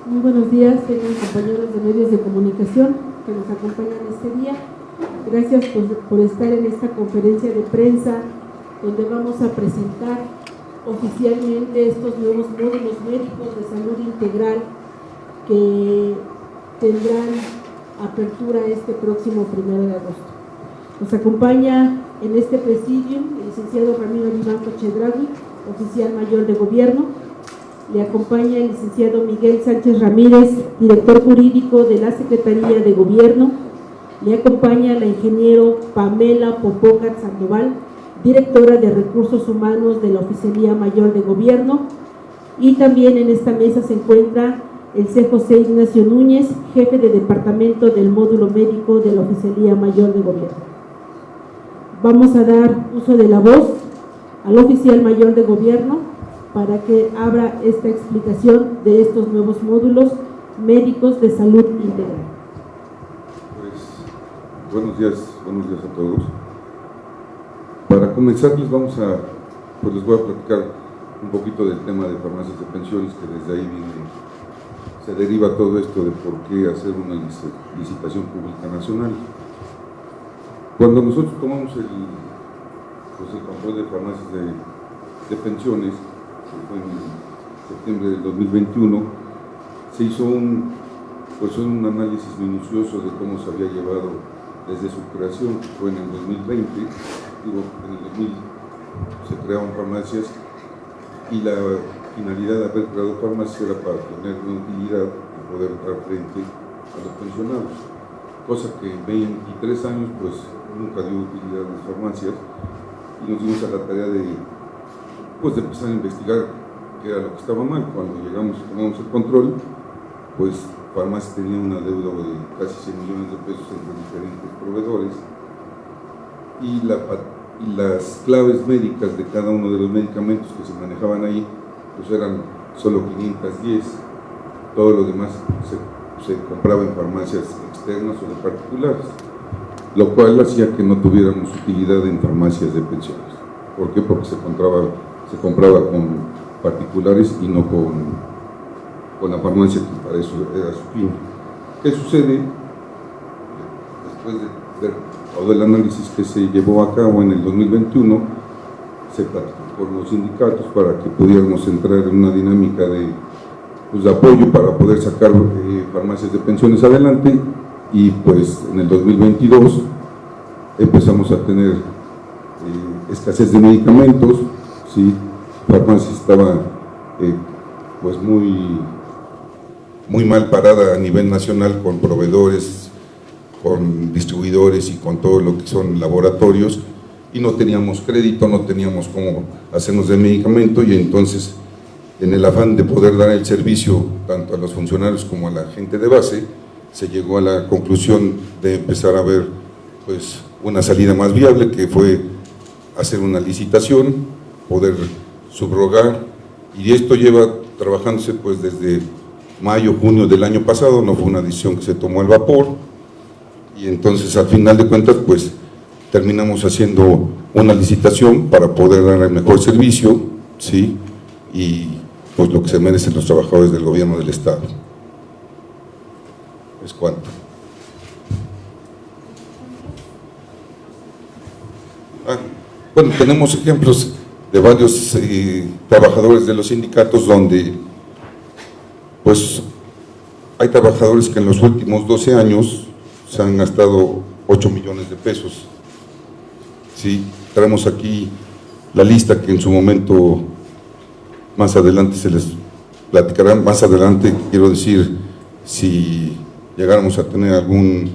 Muy buenos días, tengan compañeros de medios de comunicación que nos acompañan este día. Gracias por estar en esta conferencia de prensa donde vamos a presentar oficialmente estos nuevos módulos médicos de salud integral que tendrán apertura este próximo 1 de agosto. Nos acompaña en este presidium el licenciado Ramiro Vivanco Chedragui, oficial mayor de gobierno. Le acompaña el licenciado Miguel Sánchez Ramírez, director jurídico de la Secretaría de Gobierno. Le acompaña la ingeniero Pamela Popocat Sandoval, directora de Recursos Humanos de la Oficialía Mayor de Gobierno. Y también en esta mesa se encuentra el C. José Ignacio Núñez, jefe de departamento del módulo médico de la Oficialía Mayor de Gobierno. Vamos a dar uso de la voz al oficial mayor de gobierno para que abra esta explicación de estos nuevos módulos médicos de salud integral. Pues, buenos días a todos. Para comenzar les voy a platicar un poquito del tema de farmacias de pensiones, que desde ahí se deriva todo esto de por qué hacer una licitación pública nacional. Cuando nosotros tomamos el control de farmacias de pensiones, que fue en septiembre del 2021, se hizo un análisis minucioso de cómo se había llevado desde su creación, que fue en el 2020. En el 2000 se crearon farmacias y la finalidad de haber creado farmacias era para tener una utilidad y poder dar frente a los pensionados, cosa que en 23 años pues nunca dio utilidad a las farmacias, y nos dimos a la tarea de empezar a investigar qué era lo que estaba mal. Cuando tomamos el control, pues farmacias tenía una deuda de casi 100 millones de pesos entre diferentes proveedores, y las claves médicas de cada uno de los medicamentos que se manejaban ahí pues eran solo 510, todo lo demás se compraba en farmacias externas o de particulares, lo cual hacía que no tuviéramos utilidad en farmacias de pensiones. ¿Por qué? Porque se compraba con particulares y no con la farmacia, que para eso era su fin. ¿Qué sucede? Después de ver todo el análisis que se llevó a cabo en el 2021, se platicó con los sindicatos para que pudiéramos entrar en una dinámica de apoyo para poder sacar farmacias de pensiones adelante, y pues en el 2022 empezamos a tener escasez de medicamentos, ¿sí? Farmacia estaba pues muy mal parada a nivel nacional, con proveedores, con distribuidores y con todo lo que son laboratorios, y no teníamos crédito, no teníamos cómo hacernos de medicamento, y entonces en el afán de poder dar el servicio tanto a los funcionarios como a la gente de base, se llegó a la conclusión de empezar a ver pues una salida más viable, que fue hacer una licitación, poder subrogar, y esto lleva trabajándose pues desde mayo, junio del año pasado. No fue una decisión que se tomó al vapor, y entonces al final de cuentas pues terminamos haciendo una licitación para poder dar el mejor servicio, ¿sí? Y pues lo que se merecen los trabajadores del gobierno del estado. ¿Es cuánto? Bueno, tenemos ejemplos de varios trabajadores de los sindicatos, donde pues hay trabajadores que en los últimos 12 años se han gastado 8 millones de pesos. Sí, traemos aquí la lista que en su momento, más adelante se les platicará. Más adelante, quiero decir, si llegáramos a tener algún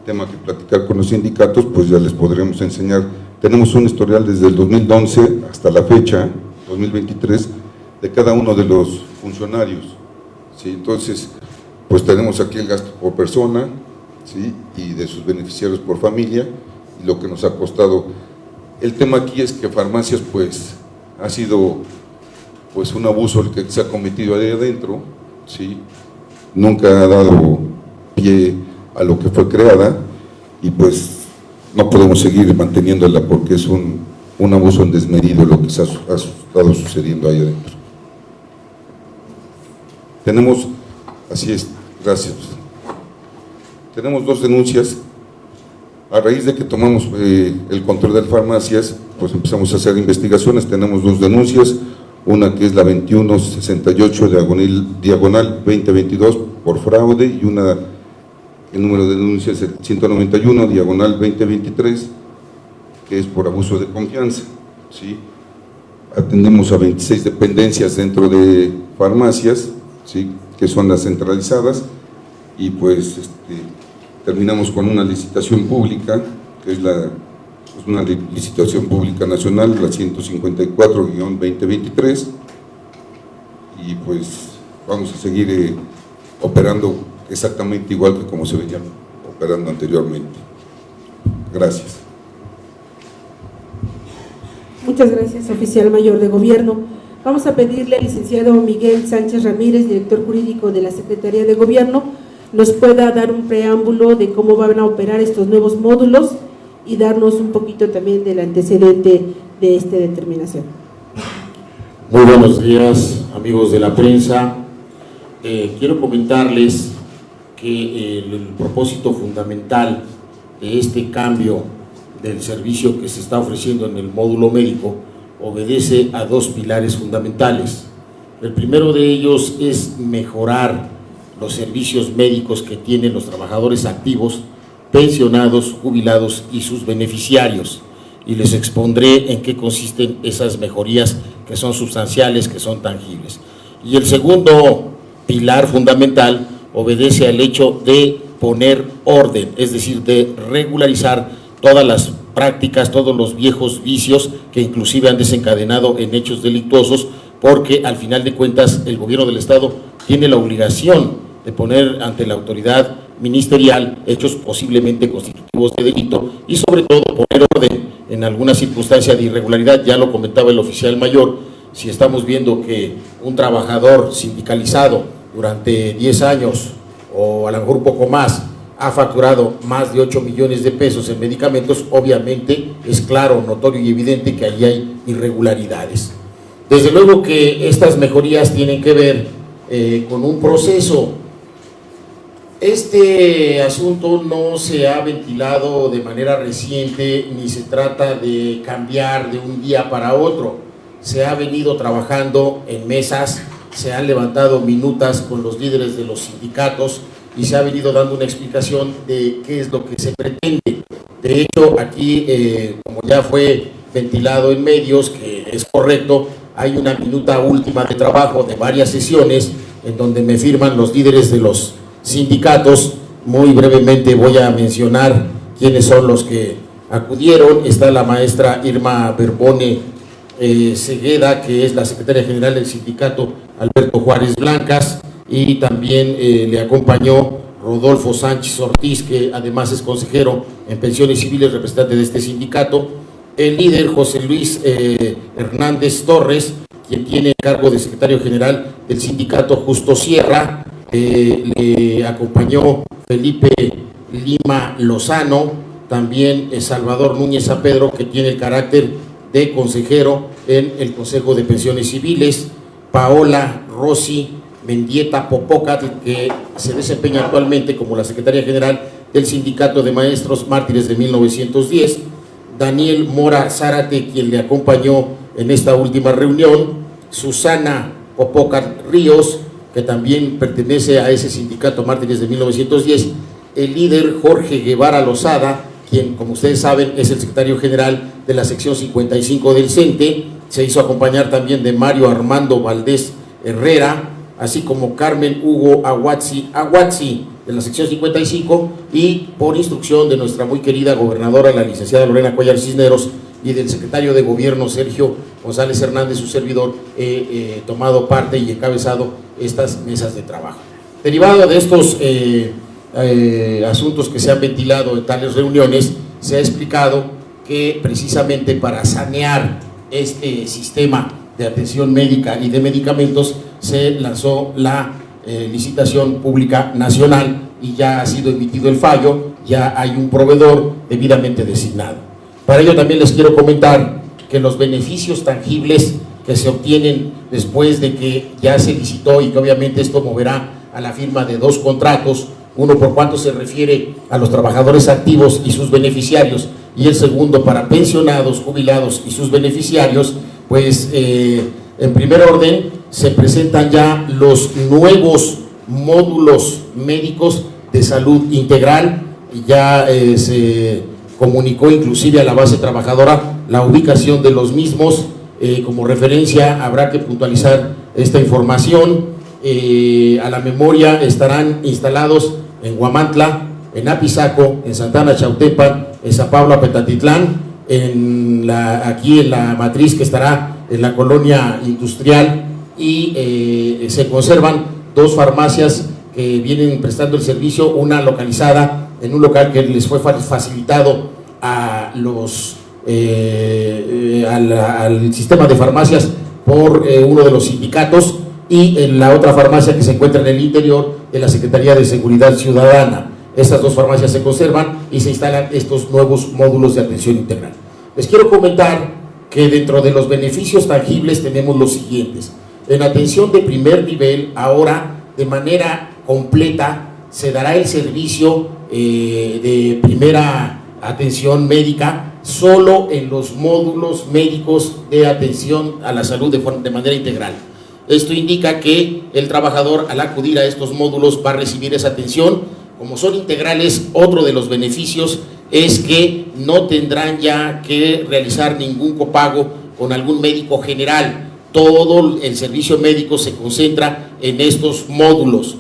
tema que platicar con los sindicatos, pues ya les podremos enseñar. Tenemos un historial desde el 2011 hasta la fecha, 2023, de cada uno de los funcionarios, ¿sí? Entonces, pues tenemos aquí el gasto por persona, ¿sí? Y de sus beneficiarios por familia, y lo que nos ha costado. El tema aquí es que farmacias pues ha sido pues un abuso el que se ha cometido ahí adentro, ¿sí? Nunca ha dado pie a lo que fue creada, y pues no podemos seguir manteniéndola porque es un abuso desmedido lo que ha estado sucediendo ahí adentro. Tenemos, así es, gracias. Tenemos 2 denuncias. A raíz de que tomamos el control de las farmacias, pues empezamos a hacer investigaciones. Tenemos 2 denuncias, una que es la 2168 diagonal 2022 por fraude, y una, el número de denuncias es 191 diagonal 2023, que es por abuso de confianza, ¿sí? Atendemos a 26 dependencias dentro de farmacias, ¿sí?, que son las centralizadas, y pues terminamos con una licitación pública, que es una licitación pública nacional, la 154-2023, y pues vamos a seguir operando exactamente igual que como se venía operando anteriormente. Gracias. Muchas gracias, oficial mayor de gobierno. Vamos a pedirle al licenciado Miguel Sánchez Ramírez, director jurídico de la Secretaría de Gobierno, nos pueda dar un preámbulo de cómo van a operar estos nuevos módulos y darnos un poquito también del antecedente de esta determinación. Muy buenos días, amigos de la prensa. Quiero comentarles que el propósito fundamental de este cambio del servicio que se está ofreciendo en el módulo médico obedece a 2 pilares fundamentales. El primero de ellos es mejorar los servicios médicos que tienen los trabajadores activos, pensionados, jubilados y sus beneficiarios, y les expondré en qué consisten esas mejorías que son sustanciales, que son tangibles. Y el segundo pilar fundamental obedece al hecho de poner orden, es decir, de regularizar todas las prácticas, todos los viejos vicios que inclusive han desencadenado en hechos delictuosos, porque al final de cuentas el gobierno del Estado tiene la obligación de poner ante la autoridad ministerial hechos posiblemente constitutivos de delito y sobre todo poner orden en alguna circunstancia de irregularidad. Ya lo comentaba el oficial mayor, si estamos viendo que un trabajador sindicalizado durante 10 años o a lo mejor un poco más ha facturado más de 8 millones de pesos en medicamentos, obviamente es claro, notorio y evidente que ahí hay irregularidades. Desde luego que estas mejorías tienen que ver con un proceso. Este asunto no se ha ventilado de manera reciente, ni se trata de cambiar de un día para otro. Se ha venido trabajando en mesas, se han levantado minutas con los líderes de los sindicatos y se ha venido dando una explicación de qué es lo que se pretende. De hecho, aquí, como ya fue ventilado en medios, que es correcto, hay una minuta última de trabajo de varias sesiones en donde me firman los líderes de los sindicatos. Muy brevemente voy a mencionar quiénes son los que acudieron. Está la maestra Irma Berbone Segueda, que es la secretaria general del sindicato Alberto Juárez Blancas, y también le acompañó Rodolfo Sánchez Ortiz, que además es consejero en pensiones civiles, representante de este sindicato. El líder José Luis Hernández Torres, quien tiene cargo de secretario general del sindicato Justo Sierra. Le acompañó Felipe Lima Lozano, también Salvador Núñez Sapedro, que tiene el carácter de consejero en el Consejo de Pensiones Civiles, Paola Rossi Mendieta Popocatl, que se desempeña actualmente como la secretaria general del Sindicato de Maestros Mártires de 1910, Daniel Mora Zárate, quien le acompañó en esta última reunión, Susana Popocatl Ríos, que también pertenece a ese sindicato Mártires de 1910, el líder Jorge Guevara Lozada, quien, como ustedes saben, es el secretario general de la sección 55 del CENTE. Se hizo acompañar también de Mario Armando Valdés Herrera, así como Carmen Hugo Aguazzi de la sección 55, y por instrucción de nuestra muy querida gobernadora, la licenciada Lorena Cuellar Cisneros, y del secretario de Gobierno, Sergio González Hernández, su servidor, he tomado parte y encabezado estas mesas de trabajo. Derivado de estos asuntos que se han ventilado en tales reuniones, se ha explicado que precisamente para sanear este sistema de atención médica y de medicamentos se lanzó la licitación pública nacional y ya ha sido emitido el fallo, ya hay un proveedor debidamente designado. Para ello también les quiero comentar que los beneficios tangibles que se obtienen después de que ya se licitó y que obviamente esto moverá a la firma de 2 contratos, uno por cuanto se refiere a los trabajadores activos y sus beneficiarios, y el segundo para pensionados, jubilados y sus beneficiarios. Pues en primer orden se presentan ya los nuevos módulos médicos de salud integral. Ya se comunicó inclusive a la base trabajadora la ubicación de los mismos. Como referencia habrá que puntualizar esta información. A la memoria estarán instalados en Huamantla, en Apizaco, en Santana Chautepan, en San Pablo Apetatitlán, aquí en la matriz que estará en la colonia industrial, y se conservan 2 farmacias que vienen prestando el servicio, una localizada en un local que les fue facilitado a al sistema de farmacias por uno de los sindicatos, y en la otra farmacia que se encuentra en el interior de la Secretaría de Seguridad Ciudadana. Estas 2 farmacias se conservan y se instalan estos nuevos módulos de atención integral. Les quiero comentar que dentro de los beneficios tangibles tenemos los siguientes. En atención de primer nivel, ahora de manera completa se dará el servicio de primera atención médica solo en los módulos médicos de atención a la salud de manera integral. Esto indica que el trabajador, al acudir a estos módulos, va a recibir esa atención. Como son integrales, otro de los beneficios es que no tendrán ya que realizar ningún copago con algún médico general. Todo el servicio médico se concentra en estos módulos.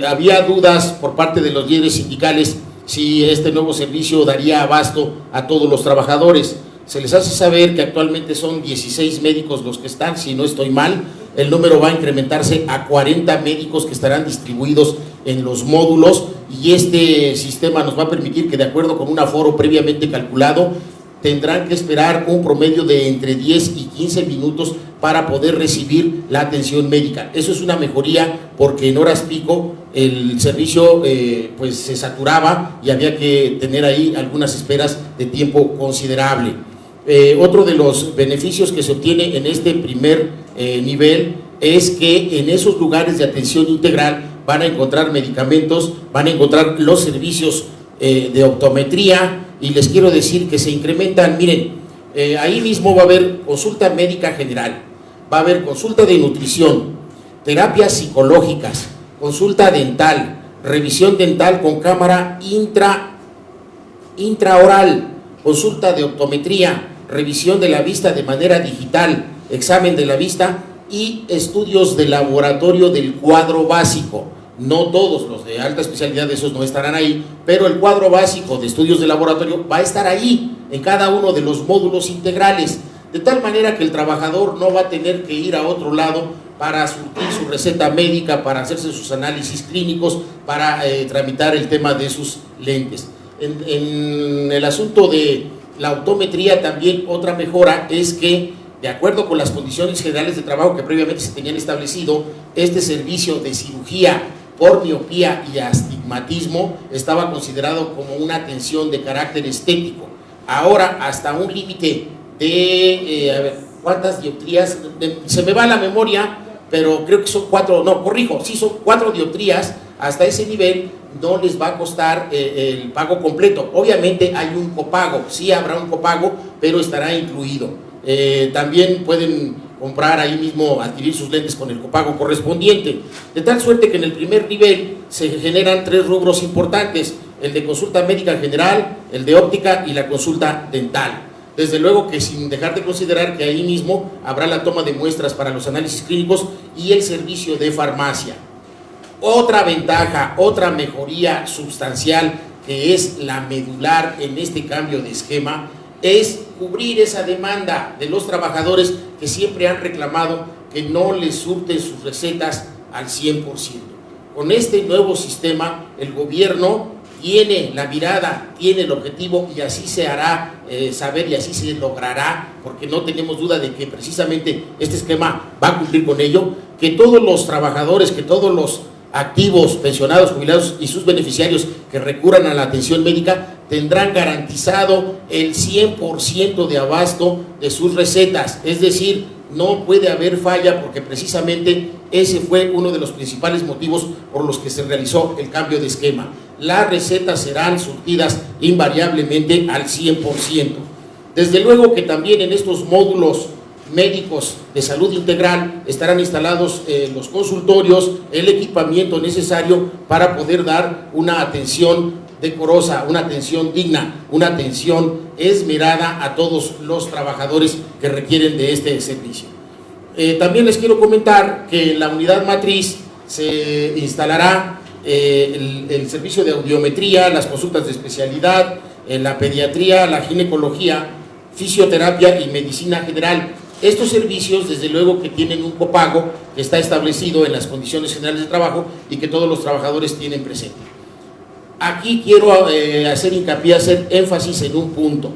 Había dudas por parte de los líderes sindicales si este nuevo servicio daría abasto a todos los trabajadores. Se les hace saber que actualmente son 16 médicos los que están, si no estoy mal. El número va a incrementarse a 40 médicos que estarán distribuidos en los módulos, y este sistema nos va a permitir que, de acuerdo con un aforo previamente calculado, tendrán que esperar un promedio de entre 10 y 15 minutos para poder recibir la atención médica. Eso es una mejoría, porque en horas pico el servicio pues se saturaba y había que tener ahí algunas esperas de tiempo considerable. Otro de los beneficios que se obtiene en este primer nivel es que en esos lugares de atención integral van a encontrar medicamentos, van a encontrar los servicios de optometría, y les quiero decir que se incrementan. Miren, ahí mismo va a haber consulta médica general, va a haber consulta de nutrición, terapias psicológicas, consulta dental, revisión dental con cámara intraoral, consulta de optometría, revisión de la vista de manera digital, examen de la vista y estudios de laboratorio del cuadro básico. No todos los de alta especialidad, esos no estarán ahí, pero el cuadro básico de estudios de laboratorio va a estar ahí en cada uno de los módulos integrales, de tal manera que el trabajador no va a tener que ir a otro lado para surtir su receta médica, para hacerse sus análisis clínicos, para tramitar el tema de sus lentes. En el asunto de la optometría, también otra mejora es que, de acuerdo con las condiciones generales de trabajo que previamente se tenían establecido, este servicio de cirugía por miopía y astigmatismo estaba considerado como una atención de carácter estético. Ahora, hasta un límite de, a ver, ¿cuántas dioptrías? Se me va la memoria, pero creo que son 4, no, corrijo, sí son 4 dioptrías. Hasta ese nivel no les va a costar el pago completo. Obviamente hay un copago, sí habrá un copago, pero estará incluido. También pueden comprar ahí mismo, adquirir sus lentes con el copago correspondiente, de tal suerte que en el primer nivel se generan 3 rubros importantes: el de consulta médica general, el de óptica y la consulta dental. Desde luego que sin dejar de considerar que ahí mismo habrá la toma de muestras para los análisis clínicos y el servicio de farmacia. Otra ventaja, otra mejoría sustancial, que es la medular en este cambio de esquema, es cubrir esa demanda de los trabajadores que siempre han reclamado que no les surten sus recetas al 100%. Con este nuevo sistema, el gobierno tiene la mirada, tiene el objetivo, y así se hará saber y así se logrará, porque no tenemos duda de que precisamente este esquema va a cumplir con ello, que todos los trabajadores, que todos los activos, pensionados, jubilados y sus beneficiarios que recurran a la atención médica tendrán garantizado el 100% de abasto de sus recetas. Es decir, no puede haber falla, porque precisamente ese fue uno de los principales motivos por los que se realizó el cambio de esquema. Las recetas serán surtidas invariablemente al 100%. Desde luego que también en estos módulos médicos de salud integral estarán instalados los consultorios, el equipamiento necesario para poder dar una atención decorosa, una atención digna, una atención esmerada a todos los trabajadores que requieren de este servicio. También les quiero comentar que en la unidad matriz se instalará el servicio de audiometría, las consultas de especialidad, la pediatría, la ginecología, fisioterapia y medicina general. Estos servicios, desde luego que tienen un copago que está establecido en las condiciones generales de trabajo y que todos los trabajadores tienen presente. Aquí quiero hacer hincapié, hacer énfasis en un punto.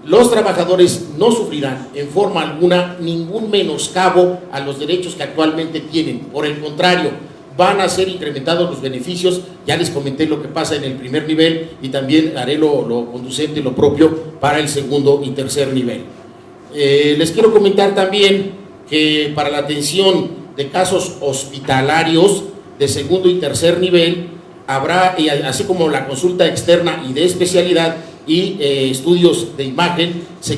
Los trabajadores no sufrirán en forma alguna ningún menoscabo a los derechos que actualmente tienen. Por el contrario, van a ser incrementados los beneficios. Ya les comenté lo que pasa en el primer nivel y también haré lo conducente, lo propio para el segundo y tercer nivel. Les quiero comentar también que para la atención de casos hospitalarios de segundo y tercer nivel habrá, así como la consulta externa y de especialidad y estudios de imagen, se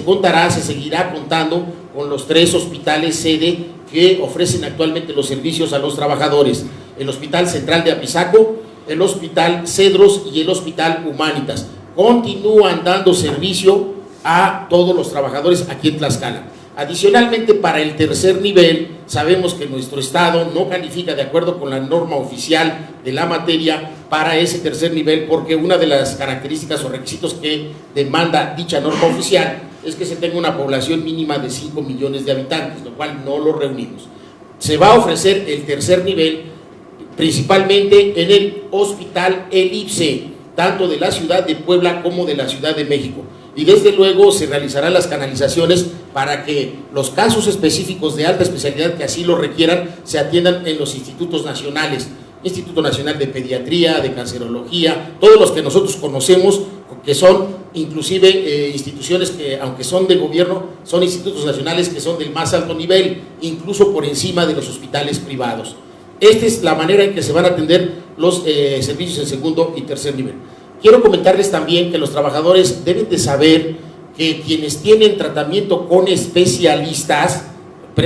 seguirá contando con los 3 hospitales sede que ofrecen actualmente los servicios a los trabajadores: el Hospital Central de Apizaco, el Hospital Cedros y el Hospital Humanitas. Continúan dando servicio a todos los trabajadores aquí en Tlaxcala. Adicionalmente, para el tercer nivel, sabemos que nuestro estado no califica de acuerdo con la norma oficial de la materia para ese tercer nivel, porque una de las características o requisitos que demanda dicha norma oficial es que se tenga una población mínima de 5 millones de habitantes, lo cual no lo reunimos. Se va a ofrecer el tercer nivel principalmente en el Hospital Elipse, tanto de la ciudad de Puebla como de la Ciudad de México. Y desde luego se realizarán las canalizaciones para que los casos específicos de alta especialidad que así lo requieran se atiendan en los institutos nacionales, Instituto Nacional de Pediatría, de Cancerología, todos los que nosotros conocemos, que son inclusive instituciones que, aunque son de gobierno, son institutos nacionales que son del más alto nivel, incluso por encima de los hospitales privados. Esta es la manera en que se van a atender los servicios en segundo y tercer nivel. Quiero comentarles también que los trabajadores deben de saber que quienes tienen tratamiento con especialistas,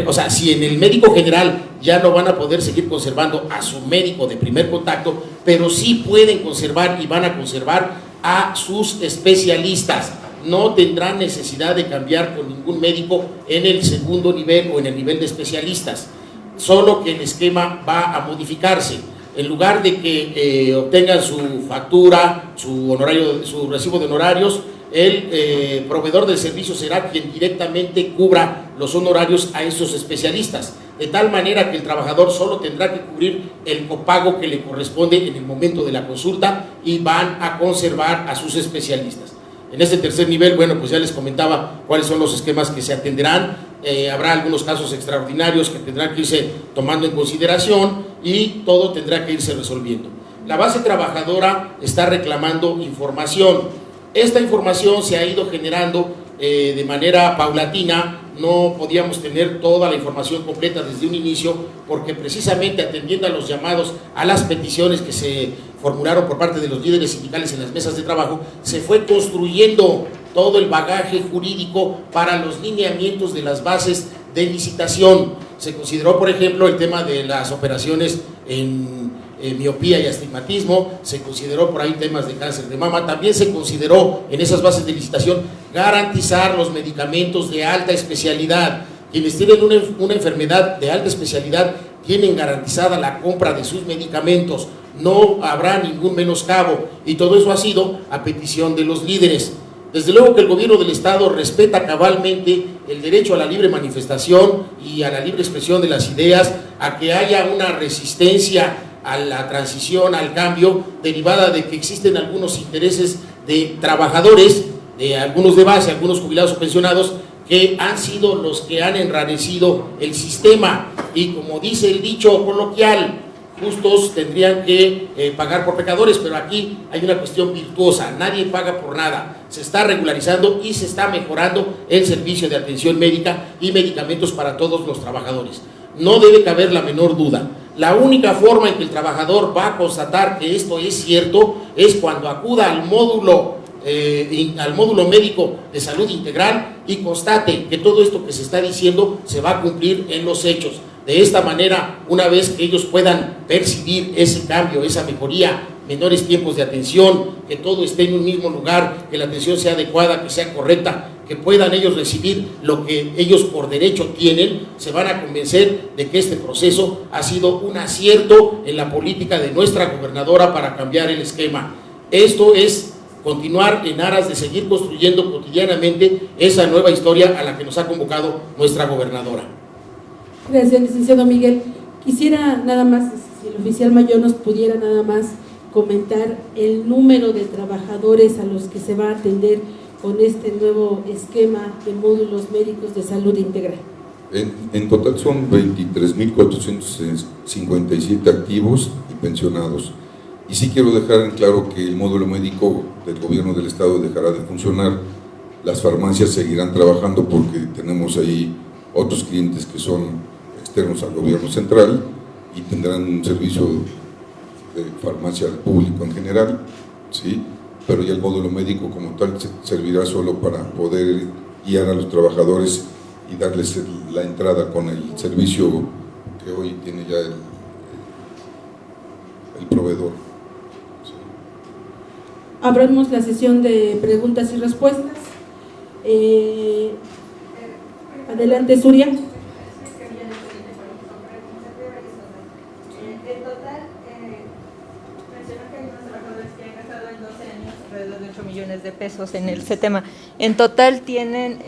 o sea, si en el médico general ya no van a poder seguir conservando a su médico de primer contacto, pero sí pueden conservar y van a conservar a sus especialistas. No tendrán necesidad de cambiar con ningún médico en el segundo nivel o en el nivel de especialistas, solo que el esquema va a modificarse. En lugar de que obtengan su factura, su honorario, su recibo de honorarios, el proveedor del servicio será quien directamente cubra los honorarios a esos especialistas, de tal manera que el trabajador solo tendrá que cubrir el copago que le corresponde en el momento de la consulta y van a conservar a sus especialistas. En este tercer nivel, bueno, pues ya les comentaba cuáles son los esquemas que se atenderán. Habrá algunos casos extraordinarios que tendrán que irse tomando en consideración y todo tendrá que irse resolviendo. La base trabajadora está reclamando información. Esta información se ha ido generando de manera paulatina. No podíamos tener toda la información completa desde un inicio porque precisamente atendiendo a los llamados, a las peticiones que se formularon por parte de los líderes sindicales en las mesas de trabajo, se fue construyendo todo el bagaje jurídico para los lineamientos de las bases de licitación. Se consideró, por ejemplo, el tema de las operaciones en miopía y astigmatismo, se consideró por ahí temas de cáncer de mama, también se consideró en esas bases de licitación garantizar los medicamentos de alta especialidad. Quienes tienen una enfermedad de alta especialidad tienen garantizada la compra de sus medicamentos, no habrá ningún menoscabo, y todo eso ha sido a petición de los líderes. Desde luego que el gobierno del estado respeta cabalmente el derecho a la libre manifestación y a la libre expresión de las ideas, a que haya una resistencia a la transición, al cambio, derivada de que existen algunos intereses de trabajadores, de algunos de base, algunos jubilados o pensionados, que han sido los que han enrarecido el sistema. Y como dice el dicho coloquial, justos tendrían que pagar por pecadores, pero aquí hay una cuestión virtuosa, nadie paga por nada, se está regularizando y se está mejorando el servicio de atención médica y medicamentos para todos los trabajadores. No debe caber la menor duda. La única forma en que el trabajador va a constatar que esto es cierto es cuando acuda al módulo médico de salud integral y constate que todo esto que se está diciendo se va a cumplir en los hechos. De esta manera, una vez que ellos puedan percibir ese cambio, esa mejoría, menores tiempos de atención, que todo esté en un mismo lugar, que la atención sea adecuada, que sea correcta, que puedan ellos recibir lo que ellos por derecho tienen, se van a convencer de que este proceso ha sido un acierto en la política de nuestra gobernadora para cambiar el esquema. Esto es continuar en aras de seguir construyendo cotidianamente esa nueva historia a la que nos ha convocado nuestra gobernadora. Gracias, licenciado Miguel. Quisiera nada más, si el oficial mayor nos pudiera nada más comentar el número de trabajadores a los que se va a atender con este nuevo esquema de módulos médicos de salud integral. En total son 23.457 activos y pensionados. Y sí quiero dejar en claro que el módulo médico del gobierno del estado dejará de funcionar. Las farmacias seguirán trabajando porque tenemos ahí otros clientes que son externos al gobierno central y tendrán un servicio de farmacia al público en general, ¿sí? Pero ya el módulo médico como tal servirá solo para poder guiar a los trabajadores y darles la entrada con el servicio que hoy tiene ya el proveedor. ¿Sí? Abrimos la sesión de preguntas y respuestas. Adelante, Zuria. En total, mencionó que hay unos trabajadores que han gastado en 12 años alrededor de 8 millones de pesos en el CETEMA. En total tienen,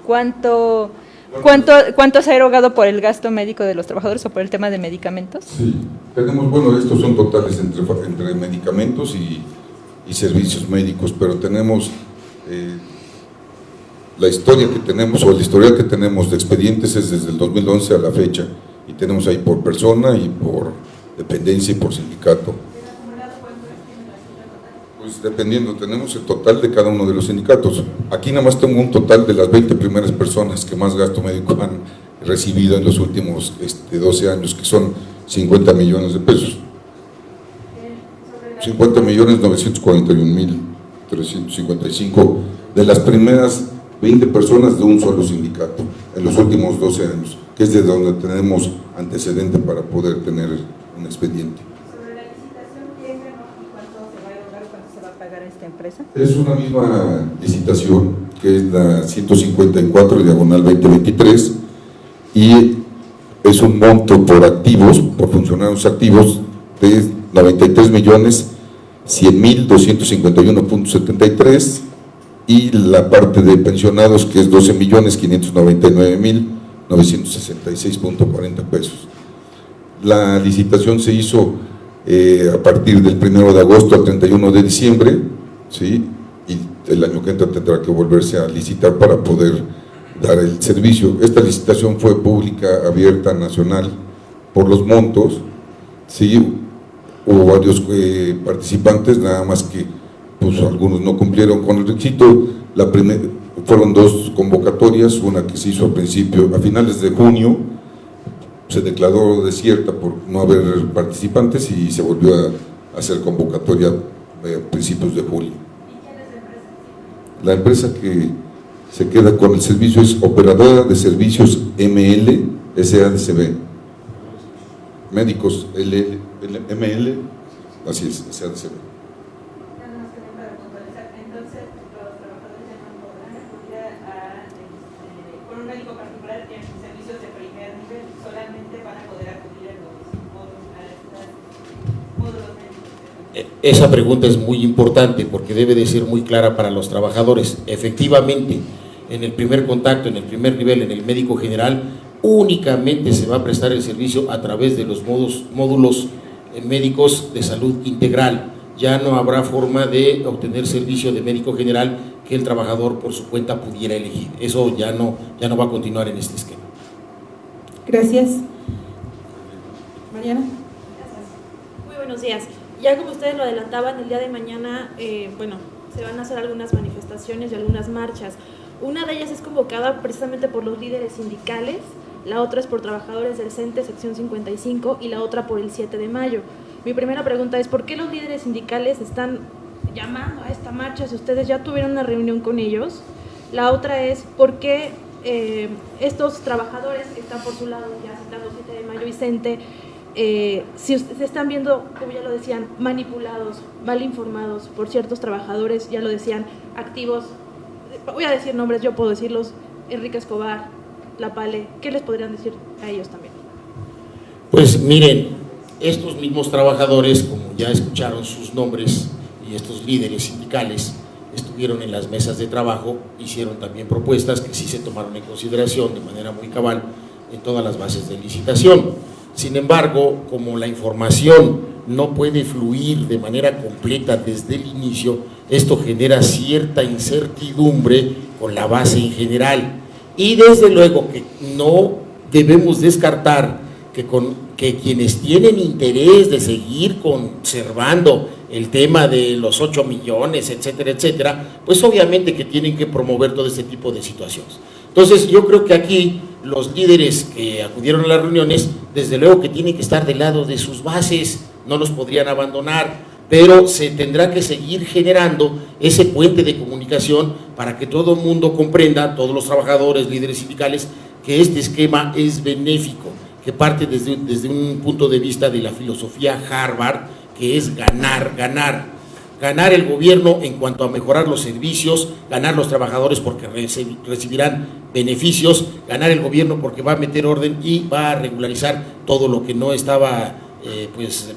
¿cuánto se ha erogado por el gasto médico de los trabajadores o por el tema de medicamentos? Sí, tenemos, bueno, estos son totales entre medicamentos y servicios médicos, pero tenemos la historia que tenemos, o el historial que tenemos de expedientes es desde el 2011 a la fecha, y tenemos ahí por persona y por dependencia y por sindicato. Pues dependiendo, tenemos el total de cada uno de los sindicatos. Aquí nada más tengo un total de las 20 primeras personas que más gasto médico han recibido en los últimos 12 años, que son 50 millones de pesos. 50.941.355 de las primeras 20 personas de un solo sindicato en los últimos 12 años, que es de donde tenemos antecedente para poder tener un expediente. ¿Sobre la licitación quién ganó y cuánto se va a erogar o cuánto se va a pagar a esta empresa? Es una misma licitación, que es la 154/2023, y es un monto por activos, por funcionarios activos, de 93.100.251.73, y la parte de pensionados, que es 12.599.966.40 pesos. La licitación se hizo a partir del 1 de agosto al 31 de diciembre, ¿sí? Y el año que entra tendrá que volverse a licitar para poder dar el servicio. Esta licitación fue pública, abierta, nacional, por los montos, ¿sí? Hubo varios participantes, nada más que pues algunos no cumplieron con el requisito. Fueron dos convocatorias, una que se hizo a finales de junio, se declaró desierta por no haber participantes y se volvió a hacer convocatoria a principios de julio. ¿Y quién es la empresa? La empresa que se queda con el servicio es Operadora de Servicios ML SADCB. Médicos ML, así es, SADCB. Entonces, los trabajadores ya no podrán acudir con un médico particular en servicios de primer nivel, solamente van a poder acudir a los módulos médicos. Esa pregunta es muy importante porque debe de ser muy clara para los trabajadores. Efectivamente, en el primer contacto, en el primer nivel, en el médico general, únicamente se va a prestar el servicio a través de los módulos médicos de salud integral. Ya no habrá forma de obtener servicio de médico general que el trabajador por su cuenta pudiera elegir. Eso ya no va a continuar en este esquema. Gracias. Mariana. Gracias. buenos días. Ya como ustedes lo adelantaban, el día de mañana, se van a hacer algunas manifestaciones y algunas marchas. Una de ellas es convocada precisamente por los líderes sindicales, la otra es por trabajadores del CENTE, sección 55, y la otra por el 7 de mayo. Mi primera pregunta es, ¿por qué los líderes sindicales están llamando a esta marcha si ustedes ya tuvieron una reunión con ellos? La otra es, ¿por qué estos trabajadores que están por su lado, ya citando 7 de mayo y CENTE, si se están viendo, como ya lo decían, manipulados, mal informados por ciertos trabajadores, ya lo decían, activos, voy a decir nombres, yo puedo decirlos, Enrique Escobar, La Pale, ¿qué les podrían decir a ellos también? Pues miren, estos mismos trabajadores, como ya escucharon sus nombres, y estos líderes sindicales estuvieron en las mesas de trabajo, hicieron también propuestas que sí se tomaron en consideración de manera muy cabal en todas las bases de licitación. Sin embargo, como la información no puede fluir de manera completa desde el inicio, esto genera cierta incertidumbre con la base en general. Y desde luego que no debemos descartar que quienes tienen interés de seguir conservando el tema de los 8 millones, etcétera, etcétera, pues obviamente que tienen que promover todo este tipo de situaciones. Entonces yo creo que aquí los líderes que acudieron a las reuniones, desde luego que tienen que estar del lado de sus bases, no los podrían abandonar, pero se tendrá que seguir generando ese puente de comunicación para que todo el mundo comprenda, todos los trabajadores, líderes sindicales, que este esquema es benéfico, que parte desde un punto de vista de la filosofía Harvard, que es ganar, ganar. Ganar el gobierno en cuanto a mejorar los servicios, ganar los trabajadores porque recibirán beneficios, ganar el gobierno porque va a meter orden y va a regularizar todo lo que no estaba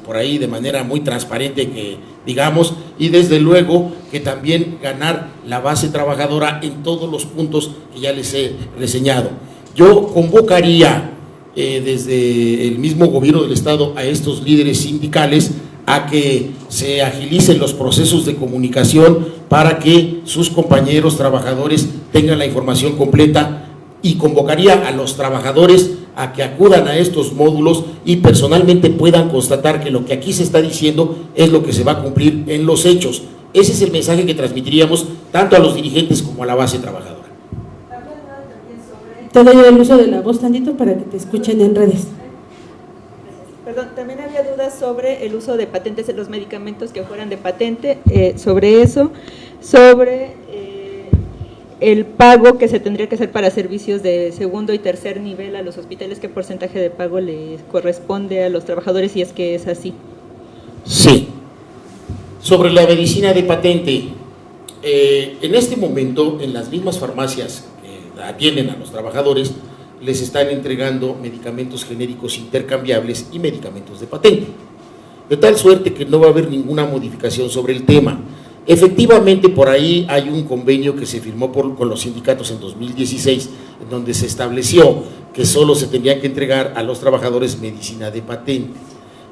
por ahí de manera muy transparente, que digamos, y desde luego que también ganar la base trabajadora en todos los puntos que ya les he reseñado. Yo convocaría desde el mismo gobierno del Estado a estos líderes sindicales a que se agilicen los procesos de comunicación para que sus compañeros trabajadores tengan la información completa, y convocaría a los trabajadores a que acudan a estos módulos y personalmente puedan constatar que lo que aquí se está diciendo es lo que se va a cumplir en los hechos. Ese es el mensaje que transmitiríamos tanto a los dirigentes como a la base trabajadora. Te doy el uso de la voz tantito para que te escuchen en redes. Perdón, también había dudas sobre el uso de patentes en los medicamentos que fueran de patente, sobre eso, sobre el pago que se tendría que hacer para servicios de segundo y tercer nivel a los hospitales, ¿qué porcentaje de pago le corresponde a los trabajadores si es que es así? Sí. Sobre la medicina de patente, en este momento en las mismas farmacias que atienden a los trabajadores les están entregando medicamentos genéricos intercambiables y medicamentos de patente, de tal suerte que no va a haber ninguna modificación sobre el tema. Efectivamente, por ahí hay un convenio que se firmó con los sindicatos en 2016, en donde se estableció que solo se tendrían que entregar a los trabajadores medicina de patente.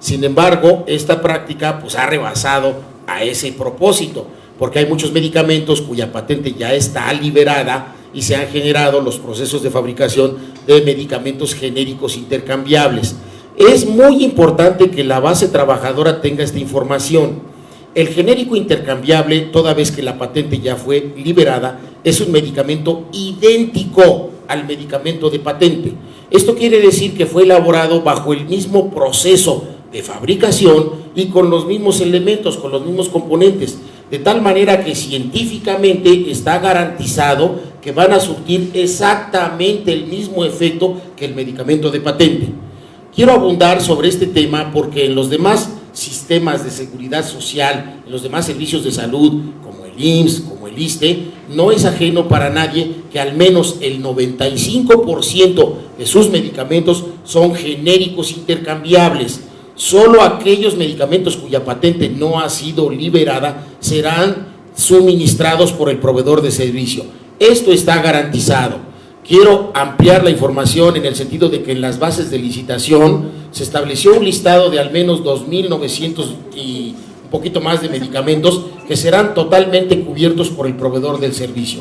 Sin embargo, esta práctica pues ha rebasado a ese propósito, porque hay muchos medicamentos cuya patente ya está liberada y se han generado los procesos de fabricación de medicamentos genéricos intercambiables. Es muy importante que la base trabajadora tenga esta información. El genérico intercambiable, toda vez que la patente ya fue liberada, es un medicamento idéntico al medicamento de patente. Esto quiere decir que fue elaborado bajo el mismo proceso de fabricación y con los mismos elementos, con los mismos componentes, de tal manera que científicamente está garantizado que van a surtir exactamente el mismo efecto que el medicamento de patente. Quiero abundar sobre este tema porque en los demás sistemas de seguridad social, en los demás servicios de salud, como el IMSS, como el ISSSTE, no es ajeno para nadie que al menos el 95% de sus medicamentos son genéricos intercambiables. Solo aquellos medicamentos cuya patente no ha sido liberada serán suministrados por el proveedor de servicio. Esto está garantizado. Quiero ampliar la información en el sentido de que en las bases de licitación se estableció un listado de al menos 2.900 y un poquito más de medicamentos que serán totalmente cubiertos por el proveedor del servicio.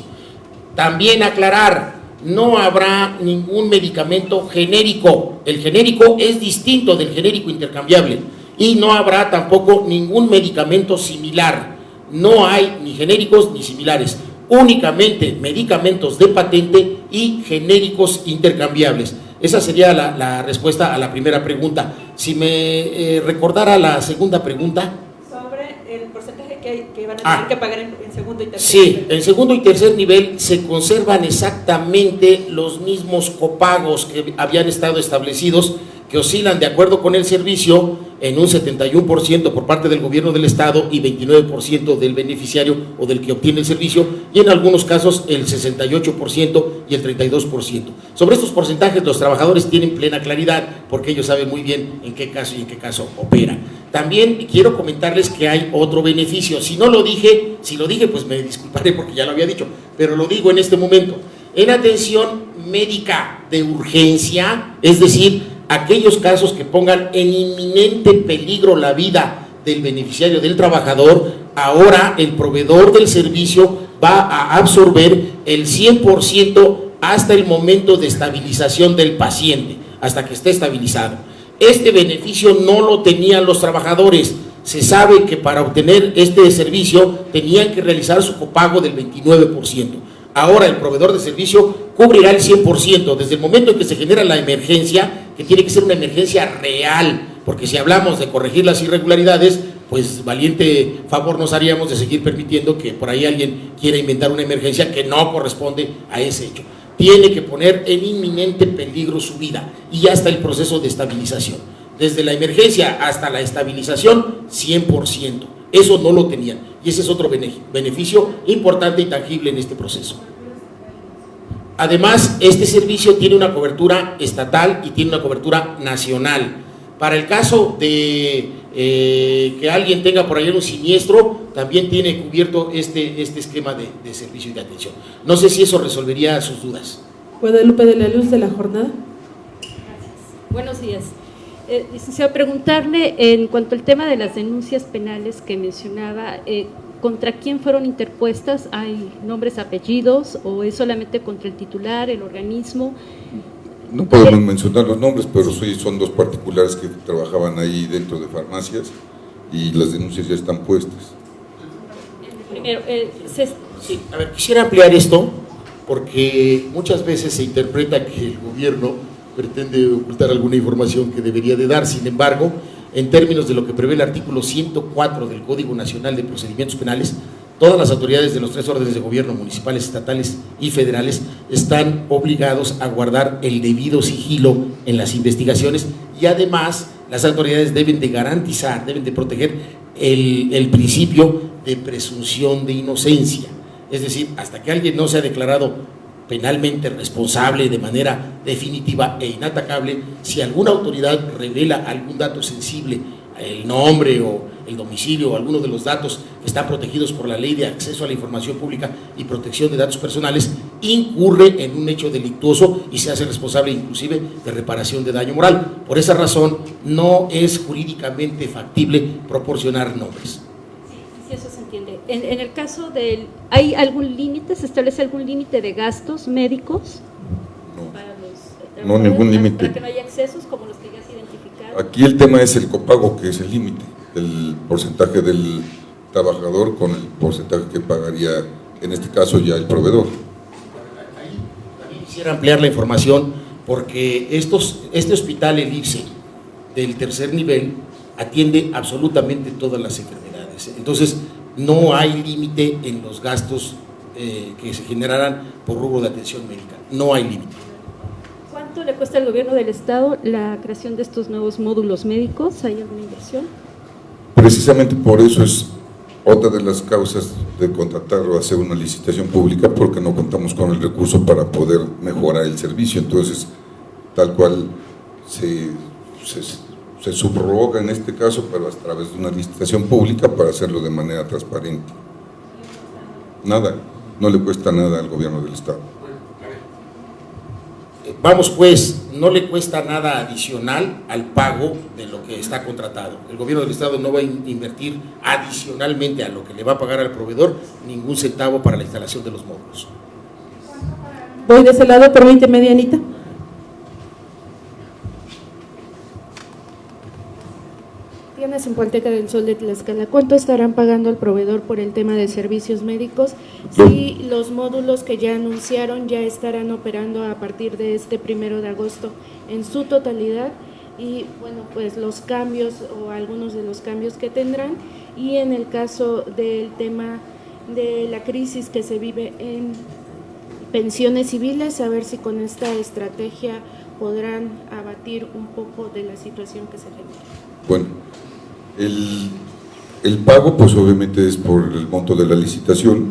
También aclarar, no habrá ningún medicamento genérico. El genérico es distinto del genérico intercambiable. y no habrá tampoco ningún medicamento similar. No hay ni genéricos ni similares, únicamente medicamentos de patente y genéricos intercambiables. Esa sería la respuesta a la primera pregunta. Si me recordara la segunda pregunta. Sobre el porcentaje que van a tener que pagar en segundo y tercer Sí, nivel. en segundo y tercer nivel se conservan exactamente los mismos copagos que habían estado establecidos, que oscilan de acuerdo con el servicio en un 71% por parte del gobierno del estado y 29% del beneficiario o del que obtiene el servicio, y en algunos casos el 68% y el 32%. Sobre estos porcentajes los trabajadores tienen plena claridad porque ellos saben muy bien en qué caso y en qué caso opera. También quiero comentarles que hay otro beneficio. Si no lo dije, si lo dije pues me disculparé porque ya lo había dicho, pero lo digo en este momento. En atención médica de urgencia, es decir, aquellos casos que pongan en inminente peligro la vida del beneficiario, del trabajador, ahora el proveedor del servicio va a absorber el 100% hasta el momento de estabilización del paciente, hasta que esté estabilizado. Este beneficio no lo tenían los trabajadores. Se sabe que para obtener este servicio tenían que realizar su copago del 29%. Ahora el proveedor de servicio cubrirá el 100%, desde el momento en que se genera la emergencia, que tiene que ser una emergencia real, porque si hablamos de corregir las irregularidades, pues valiente favor nos haríamos de seguir permitiendo que por ahí alguien quiera inventar una emergencia que no corresponde a ese hecho. Tiene que poner en inminente peligro su vida y hasta el proceso de estabilización. Desde la emergencia hasta la estabilización, 100%. Eso no lo tenían y ese es otro beneficio importante y tangible en este proceso. Además, este servicio tiene una cobertura estatal y tiene una cobertura nacional. Para el caso de que alguien tenga por ahí un siniestro, también tiene cubierto este esquema de servicio y de atención. No sé si eso resolvería sus dudas. Guadalupe de la Luz, de La Jornada. Gracias. Buenos días. Licenciado, preguntarle en cuanto al tema de las denuncias penales que mencionaba, ¿contra quién fueron interpuestas? ¿Hay nombres, apellidos o es solamente contra el titular, el organismo? No podemos mencionar los nombres, pero sí son dos particulares que trabajaban ahí dentro de farmacias y las denuncias ya están puestas. Primero, Sí, a ver, quisiera ampliar esto porque muchas veces se interpreta que el gobierno pretende ocultar alguna información que debería de dar. Sin embargo, en términos de lo que prevé el artículo 104 del Código Nacional de Procedimientos Penales, todas las autoridades de los tres órdenes de gobierno, municipales, estatales y federales, están obligados a guardar el debido sigilo en las investigaciones y además las autoridades deben de garantizar, deben de proteger el principio de presunción de inocencia. Es decir, hasta que alguien no sea declarado penalmente responsable de manera definitiva e inatacable, si alguna autoridad revela algún dato sensible, el nombre o el domicilio o alguno de los datos que están protegidos por la Ley de Acceso a la Información Pública y Protección de Datos Personales, incurre en un hecho delictuoso y se hace responsable inclusive de reparación de daño moral. Por esa razón, no es jurídicamente factible proporcionar nombres. Sí, eso se entiende. En el caso del, ¿hay algún límite? ¿Se establece algún límite de gastos médicos? No. Para los No, ningún límite. Para que no haya excesos como los que ya se identificaron. Aquí el tema es el copago, que es el límite, el porcentaje del trabajador con el porcentaje que pagaría, en este caso, ya el proveedor. Ahí también quisiera ampliar la información porque este hospital, el IPSE, del tercer nivel, atiende absolutamente todas las enfermedades. Entonces, no hay límite en los gastos que se generarán por rubro de atención médica. No hay límite. ¿Cuánto le cuesta al gobierno del estado la creación de estos nuevos módulos médicos? ¿Hay alguna inversión? Precisamente por eso es otra de las causas de contratar o hacer una licitación pública, porque no contamos con el recurso para poder mejorar el servicio. Entonces, tal cual se subroga en este caso, pero a través de una licitación pública para hacerlo de manera transparente. Nada, no le cuesta nada al gobierno del estado. Vamos pues, no le cuesta nada adicional al pago de lo que está contratado. El gobierno del estado no va a invertir adicionalmente a lo que le va a pagar al proveedor ningún centavo para la instalación de los módulos. Voy de ese lado, permíteme, Dianita. Diana en Zempoalteca del Sol de Tlaxcala. ¿Cuánto estarán pagando al proveedor por el tema de servicios médicos? Si los módulos que ya anunciaron ya estarán operando a partir de este 1 de agosto en su totalidad, y bueno, pues los cambios o algunos de los cambios que tendrán, y en el caso del tema de la crisis que se vive en pensiones civiles, a ver si con esta estrategia podrán abatir un poco de la situación que se genera. Bueno, el pago pues obviamente es por el monto de la licitación,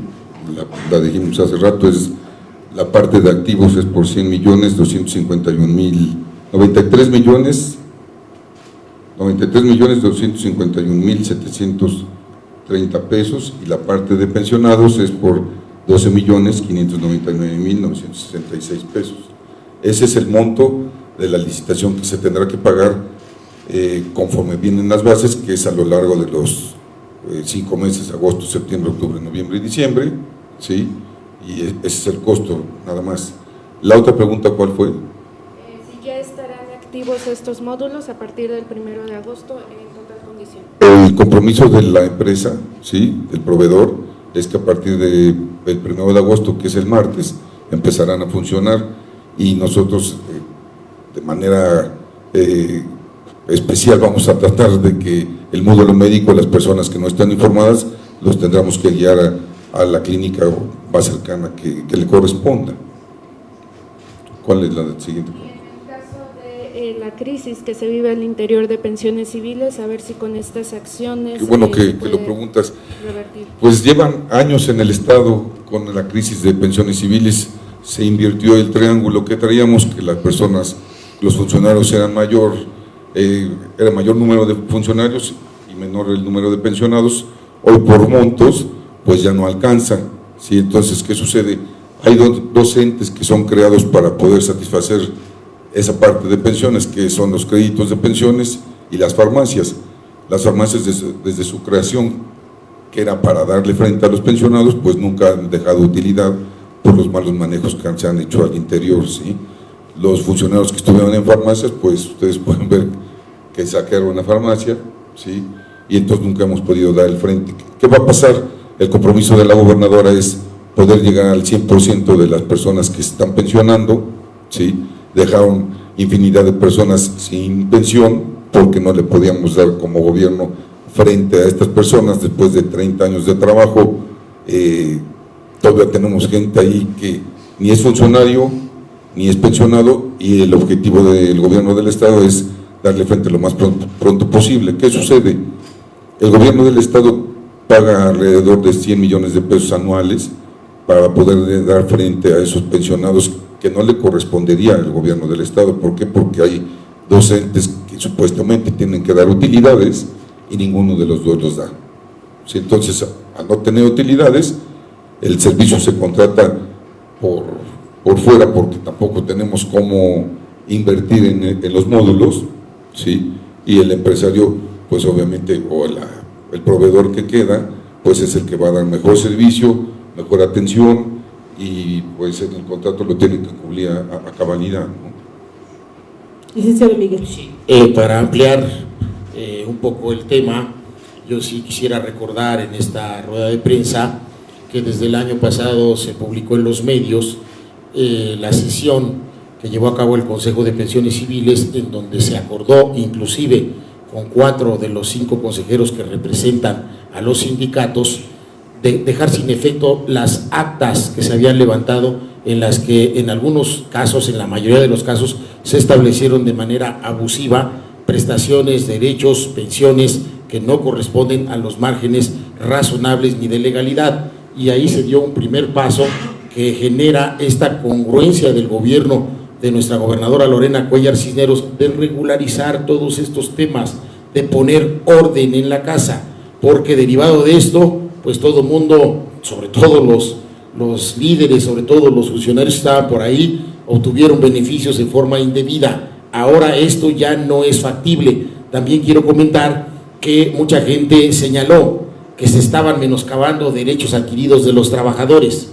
la dijimos hace rato, es la parte de activos es por 93.251.730 pesos, y la parte de pensionados es por 12.599.966 pesos. Ese es el monto de la licitación que se tendrá que pagar conforme vienen las bases, que es a lo largo de los 5 meses, agosto, septiembre, octubre, noviembre y diciembre, ¿sí? Y ese es el costo, nada más. La otra pregunta, ¿cuál fue? Si ya estarán activos estos módulos a partir del 1 de agosto en total condición. El compromiso de la empresa, ¿sí?, del proveedor, es que a partir del 1 de agosto, que es el martes, empezarán a funcionar, y nosotros de manera especial vamos a tratar de que el módulo médico, las personas que no están informadas, los tendremos que guiar a la clínica más cercana que le corresponda. ¿Cuál es la siguiente pregunta? En el caso de la crisis que se vive al interior de pensiones civiles, a ver si con estas acciones… Qué bueno que lo preguntas. Revertir. Pues llevan años en el Estado con la crisis de pensiones civiles. Se invirtió el triángulo que traíamos, que las personas, los funcionarios era mayor número de funcionarios y menor el número de pensionados. Hoy por montos pues ya no alcanza, ¿sí? Entonces, ¿qué sucede? Hay dos entes que son creados para poder satisfacer esa parte de pensiones, que son los créditos de pensiones y las farmacias. Las farmacias desde su creación, que era para darle frente a los pensionados, pues nunca han dejado utilidad por los malos manejos que se han hecho al interior, ¿sí? Los funcionarios que estuvieron en farmacias, pues ustedes pueden ver que saquearon una farmacia, ¿sí? Y entonces nunca hemos podido dar el frente. ¿Qué va a pasar? El compromiso de la gobernadora es poder llegar al 100% de las personas que se están pensionando, ¿sí? Dejaron infinidad de personas sin pensión porque no le podíamos dar como gobierno frente a estas personas después de 30 años de trabajo. Todavía tenemos gente ahí que ni es funcionario ni es pensionado, y el objetivo del gobierno del Estado es darle frente lo más pronto posible. ¿Qué sucede? El gobierno del Estado paga alrededor de 100 millones de pesos anuales para poder dar frente a esos pensionados que no le correspondería al gobierno del Estado. ¿Por qué? Porque hay dos entes que supuestamente tienen que dar utilidades y ninguno de los dos los da. ¿Sí? Entonces, al no tener utilidades, el servicio se contrata por fuera, porque tampoco tenemos cómo invertir en los módulos, ¿sí? Y el empresario, pues obviamente, o el proveedor que queda, pues es el que va a dar mejor servicio, mejor atención, y pues en el contrato lo tienen que cubrir a cabalidad, ¿no? Licenciado Miguel. Sí. Para ampliar un poco el tema, yo sí quisiera recordar en esta rueda de prensa que desde el año pasado se publicó en los medios la sesión que llevó a cabo el Consejo de Pensiones Civiles, en donde se acordó, inclusive con 4 de los 5 consejeros que representan a los sindicatos, de dejar sin efecto las actas que se habían levantado, en las que en algunos casos, en la mayoría de los casos, se establecieron de manera abusiva prestaciones, derechos, pensiones que no corresponden a los márgenes razonables ni de legalidad. Y ahí se dio un primer paso que genera esta congruencia del gobierno de nuestra gobernadora Lorena Cuéllar Cisneros de regularizar todos estos temas, de poner orden en la casa, porque derivado de esto, pues todo el mundo, sobre todo los líderes, sobre todo los funcionarios que estaban por ahí, obtuvieron beneficios de forma indebida. Ahora esto ya no es factible. También quiero comentar que mucha gente señaló que se estaban menoscabando derechos adquiridos de los trabajadores.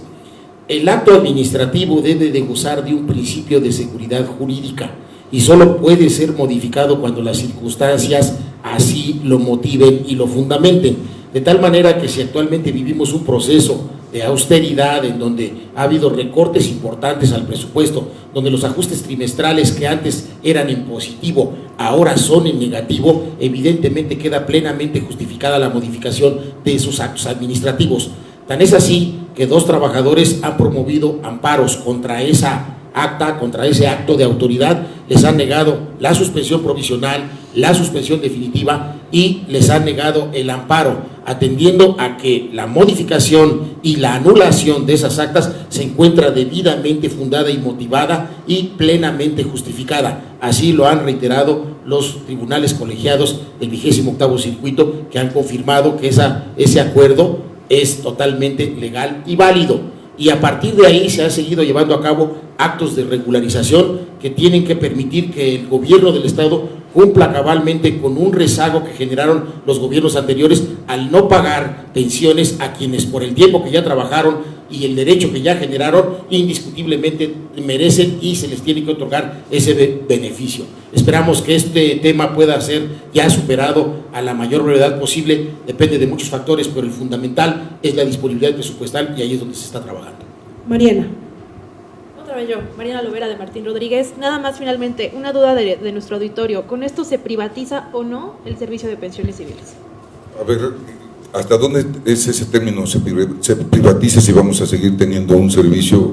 El acto administrativo debe de gozar de un principio de seguridad jurídica y solo puede ser modificado cuando las circunstancias así lo motiven y lo fundamenten. De tal manera que si actualmente vivimos un proceso de austeridad en donde ha habido recortes importantes al presupuesto, donde los ajustes trimestrales que antes eran en positivo ahora son en negativo, evidentemente queda plenamente justificada la modificación de esos actos administrativos. Tan es así que 2 trabajadores han promovido amparos contra esa acta, contra ese acto de autoridad, les han negado la suspensión provisional, la suspensión definitiva y les han negado el amparo, atendiendo a que la modificación y la anulación de esas actas se encuentra debidamente fundada y motivada y plenamente justificada. Así lo han reiterado los tribunales colegiados del 28º circuito, que han confirmado que ese acuerdo es totalmente legal y válido. Y a partir de ahí se han seguido llevando a cabo actos de regularización que tienen que permitir que el gobierno del Estado cumpla cabalmente con un rezago que generaron los gobiernos anteriores al no pagar pensiones a quienes por el tiempo que ya trabajaron y el derecho que ya generaron indiscutiblemente merecen y se les tiene que otorgar ese beneficio. Esperamos que este tema pueda ser ya superado a la mayor brevedad posible, depende de muchos factores, pero el fundamental es la disponibilidad presupuestal y ahí es donde se está trabajando. Mariana. Otra vez yo, Mariana Lovera de Martín Rodríguez. Nada más finalmente, una duda de nuestro auditorio. ¿Con esto se privatiza o no el servicio de pensiones civiles? A ver, ¿hasta dónde es ese término? ¿Se privatiza si vamos a seguir teniendo un servicio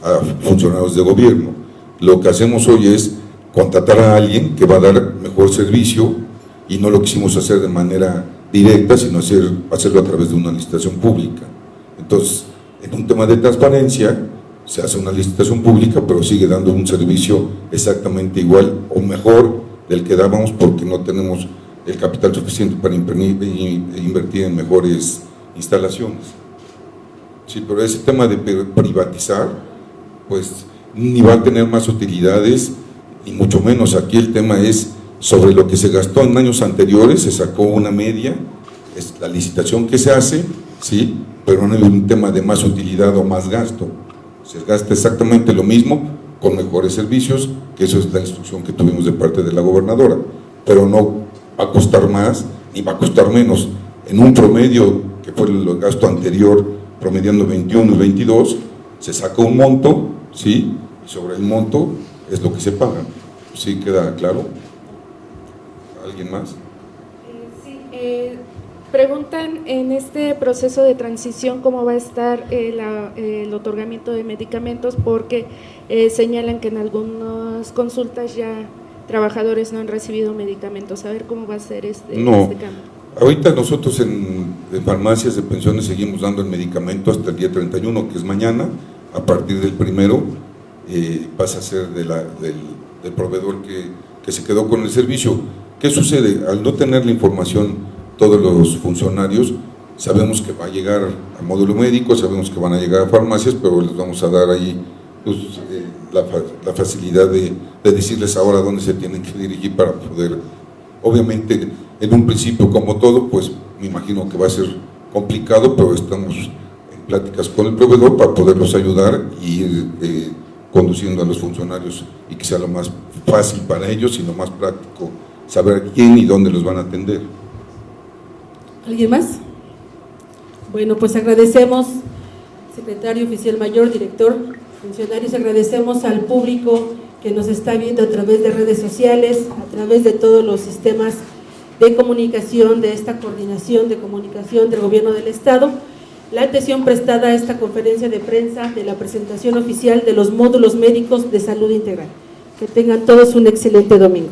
a funcionarios de gobierno? Lo que hacemos hoy es contratar a alguien que va a dar mejor servicio y no lo quisimos hacer de manera directa, sino hacerlo a través de una licitación pública. Entonces, en un tema de transparencia, se hace una licitación pública, pero sigue dando un servicio exactamente igual o mejor del que dábamos porque no tenemos el capital suficiente para invertir en mejores instalaciones. Sí, pero ese tema de privatizar, pues ni va a tener más utilidades, ni mucho menos. Aquí el tema es sobre lo que se gastó en años anteriores, se sacó una media, es la licitación que se hace, sí, pero no es un tema de más utilidad o más gasto. Se gasta exactamente lo mismo con mejores servicios, que eso es la instrucción que tuvimos de parte de la gobernadora, pero no va a costar más ni va a costar menos. En un promedio, que fue el gasto anterior, promediando 21 y 22, se saca un monto, ¿sí? Y sobre el monto es lo que se paga. ¿Sí queda claro? ¿Alguien más? Sí, preguntan en este proceso de transición cómo va a estar el otorgamiento de medicamentos, porque señalan que en algunas consultas ya trabajadores no han recibido medicamentos. A ver cómo va a ser este cambio. Ahorita nosotros en farmacias de pensiones seguimos dando el medicamento hasta el día 31, que es mañana. A partir del 1 pasa a ser del proveedor que se quedó con el servicio. ¿Qué sucede? Al no tener la información todos los funcionarios, sabemos que va a llegar a módulo médico, sabemos que van a llegar a farmacias, pero les vamos a dar ahí pues, la facilidad de decirles ahora dónde se tienen que dirigir para poder, obviamente en un principio como todo, pues me imagino que va a ser complicado, pero estamos en pláticas con el proveedor para poderlos ayudar y ir conduciendo a los funcionarios y que sea lo más fácil para ellos y lo más práctico saber quién y dónde los van a atender. ¿Alguien más? Bueno, pues agradecemos, secretario oficial mayor, director, funcionarios, agradecemos al público que nos está viendo a través de redes sociales, a través de todos los sistemas de comunicación, de esta coordinación de comunicación del gobierno del Estado, la atención prestada a esta conferencia de prensa de la presentación oficial de los módulos médicos de salud integral. Que tengan todos un excelente domingo.